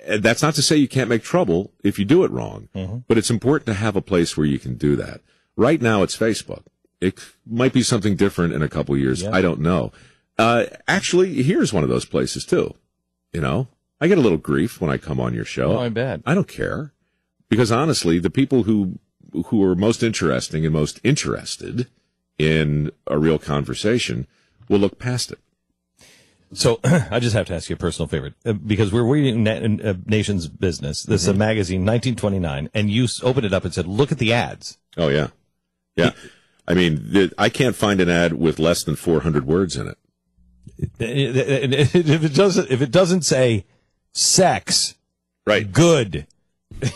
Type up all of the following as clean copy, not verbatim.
And that's not to say you can't make trouble if you do it wrong, but it's important to have a place where you can do that. Right now, it's Facebook. It might be something different in a couple of years. Yeah. I don't know. Actually, here's one of those places, too. You know, I get a little grief when I come on your show. Oh, I bet. I don't care. Because honestly, the people who are most interesting and most interested in a real conversation will look past it. So I just have to ask you a personal favor, because we're reading Nation's Business. This is a magazine, 1929, and you opened it up and said, look at the ads. Oh, yeah. Yeah. I mean, I can't find an ad with less than 400 words in it. If it doesn't say sex, right, good,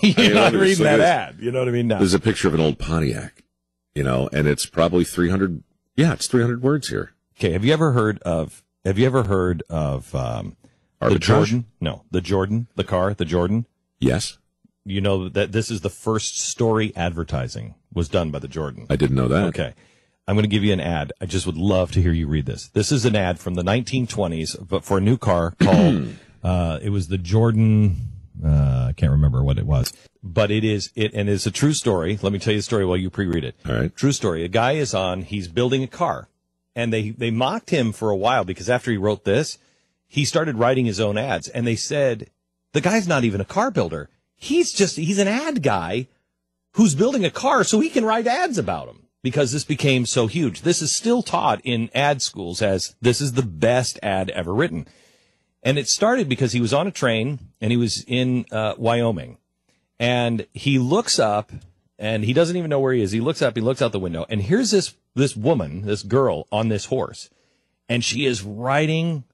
you're not reading that ad. You know what I mean? No. There's a picture of an old Pontiac, you know, and it's probably 300. Yeah, it's 300 words here. Okay. Have you ever heard of the Jordan? No, the Jordan, the car, the Jordan. Yes. You know that this is the first story advertising was done by the Jordan. I didn't know that. Okay. I'm going to give you an ad. I just would love to hear you read this. This is an ad from the 1920s, but for a new car called, it was the Jordan, I can't remember what it was, but and it's a true story. Let me tell you the story while you pre-read it. All right. True story. A guy he's building a car, and they mocked him for a while because after he wrote this, he started writing his own ads, and they said, the guy's not even a car builder. He's an ad guy who's building a car so he can write ads about him. Because this became so huge. This is still taught in ad schools as this is the best ad ever written. And it started because he was on a train and he was in Wyoming. And he looks up and he doesn't even know where he is. He looks up, he looks out the window, and here's this woman, this girl on this horse. And she is riding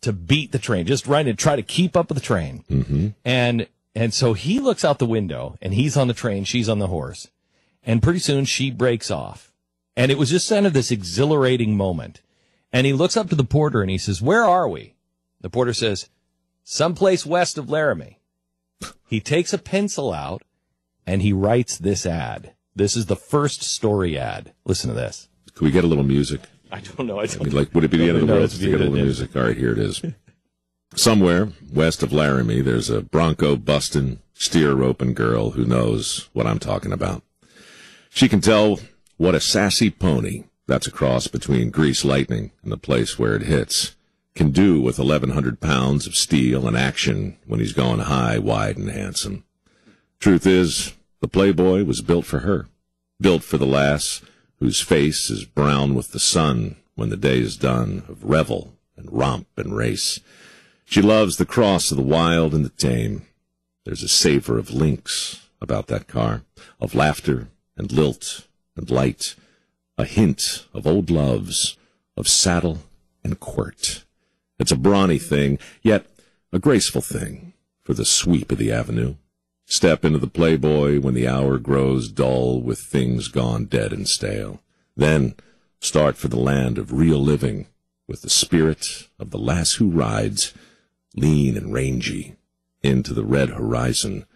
to beat the train, just riding to try to keep up with the train. Mm-hmm. And so he looks out the window and he's on the train, she's on the horse. And pretty soon she breaks off. And it was just kind of this exhilarating moment. And he looks up to the porter and he says, where are we? The porter says, someplace west of Laramie. He takes a pencil out and he writes this ad. This is the first story ad. Listen to this. Can we get a little music? I don't know. Would it be the end of the world to get a little music? All right, here it is. Somewhere west of Laramie, there's a bronco busting, steer roping girl who knows what I'm talking about. She can tell what a sassy pony, that's a cross between grease lightning and the place where it hits, can do with 1,100 pounds of steel and action when he's going high, wide, and handsome. Truth is, the Playboy was built for her, built for the lass whose face is brown with the sun when the day is done of revel and romp and race. She loves the cross of the wild and the tame. There's a savor of lynx about that car, of laughter and lilt and light, a hint of old loves, of saddle and quirt. It's a brawny thing, yet a graceful thing for the sweep of the avenue. Step into the Playboy when the hour grows dull with things gone dead and stale. Then start for the land of real living with the spirit of the lass who rides, lean and rangy, into the red horizon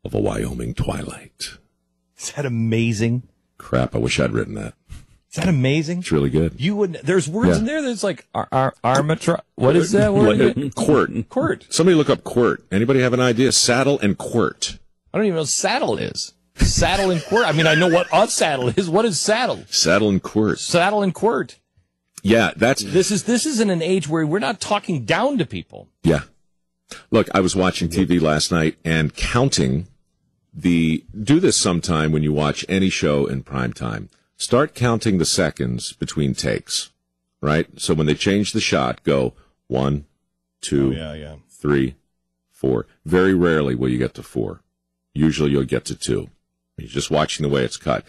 of a Wyoming twilight. Is that amazing? Crap, I wish I'd written that. Is that amazing? It's really good. You wouldn't. There's words in there that's like armatra. What is that word? Quirt. Quirt. Somebody look up quirt. Anybody have an idea? Saddle and quirt. I don't even know what saddle is. Saddle and quirt. I mean, I know what a saddle is. What is saddle? Saddle and quirt. Saddle and quirt. Yeah, that's. This is in an age where we're not talking down to people. Yeah. Look, I was watching TV last night and counting do this sometime when you watch any show in prime time. Start counting the seconds between takes, right? So when they change the shot, go 1, 2, 3, 4. Very rarely will you get to 4. Usually you'll get to 2. You're just watching the way it's cut.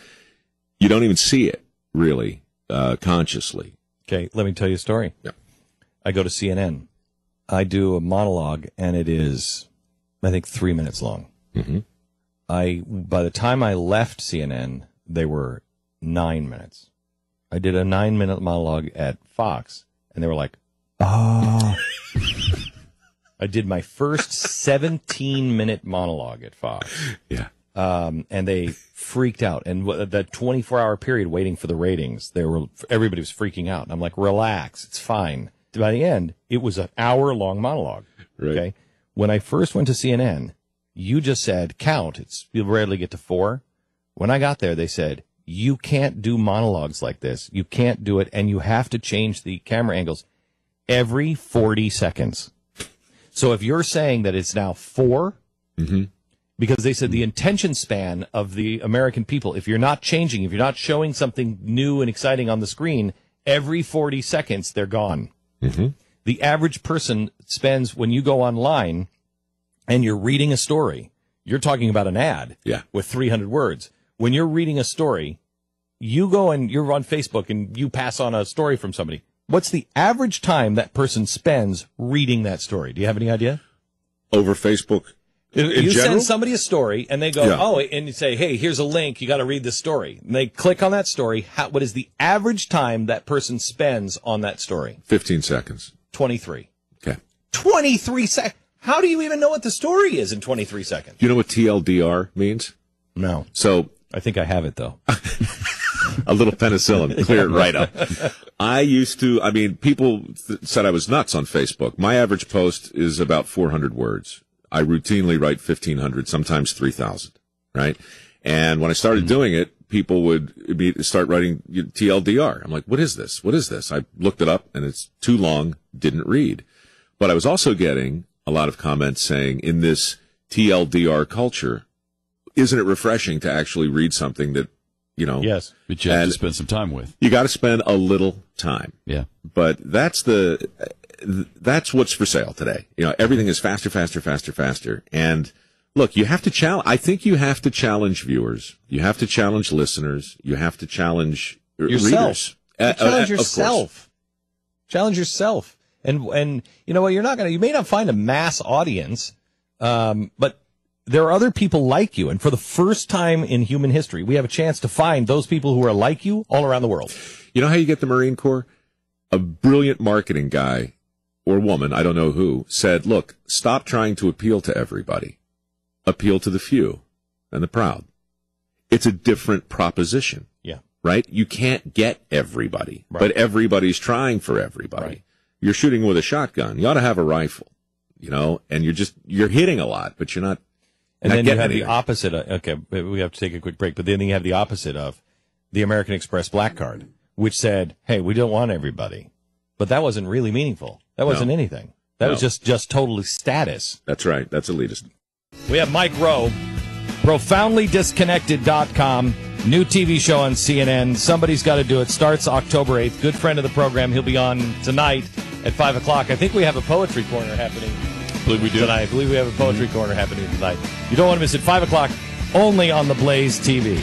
You don't even see it, really, consciously. Okay, let me tell you a story. Yeah. I go to CNN. I do a monologue, and it is, I think, 3 minutes long. Mm-hmm. By the time I left CNN, they were 9 minutes. I did a 9-minute monologue at Fox, and they were like, oh. I did my first 17-minute monologue at Fox. Yeah. And they freaked out. And that 24-hour period waiting for the ratings, everybody was freaking out. And I'm like, relax, it's fine. By the end, it was an hour-long monologue. Right. Okay. when I first went to CNN, you just said, count. You rarely get to 4. When I got there, they said, you can't do monologues like this. You can't do it, and you have to change the camera angles every 40 seconds. So if you're saying that it's now 4, because they said the attention span of the American people, if you're not changing, if you're not showing something new and exciting on the screen, every 40 seconds, they're gone. The average person spends, when you go online and you're reading a story, you're talking about an ad with 300 words. When you're reading a story, you go and you're on Facebook and you pass on a story from somebody. What's the average time that person spends reading that story? Do you have any idea? Over Facebook? You send somebody a story and they go, and you say, hey, here's a link. You got to read this story. And they click on that story. What is the average time that person spends on that story? 15 seconds. 23. Okay. 23 seconds. How do you even know what the story is in 23 seconds? Do you know what TLDR means? No. So I think I have it, though. A little penicillin, clear it right up. People said I was nuts on Facebook. My average post is about 400 words. I routinely write 1,500, sometimes 3,000, right? And when I started doing it, people would start writing TLDR. I'm like, what is this? What is this? I looked it up, and it's too long, didn't read. But I was also getting a lot of comments saying, in this TLDR culture, isn't it refreshing to actually read something that, Yes, but you have to spend some time with. You got to spend a little time. Yeah. But that's what's for sale today. Everything is faster, faster, faster, faster. And look, you have to I think you have to challenge viewers. You have to challenge listeners. You have to challenge readers. Challenge yourself. Challenge yourself. And you know what? You may not find a mass audience, but there are other people like you. And for the first time in human history, we have a chance to find those people who are like you all around the world. You know how you get the Marine Corps? A brilliant marketing guy or woman, I don't know who, said, look, stop trying to appeal to everybody. Appeal to the few and the proud. It's a different proposition. Yeah. Right? You can't get everybody, but everybody's trying for everybody. Right. You're shooting with a shotgun. You ought to have a rifle, and you're hitting a lot, but you're not. And then you have anything. the opposite. Okay, we have to take a quick break. But then you have the opposite of the American Express Black Card, which said, hey, we don't want everybody. But that wasn't really meaningful. That wasn't anything. That was just totally status. That's right. That's elitist. We have Mike Rowe, ProfoundlyDisconnected.com, new TV show on CNN. Somebody's got to do it. Starts October 8th. Good friend of the program. He'll be on tonight at 5 o'clock. I think we have a poetry corner happening. I believe we do. Tonight. I believe we have a poetry corner happening tonight. You don't want to miss it. 5 o'clock, only on the Blaze TV.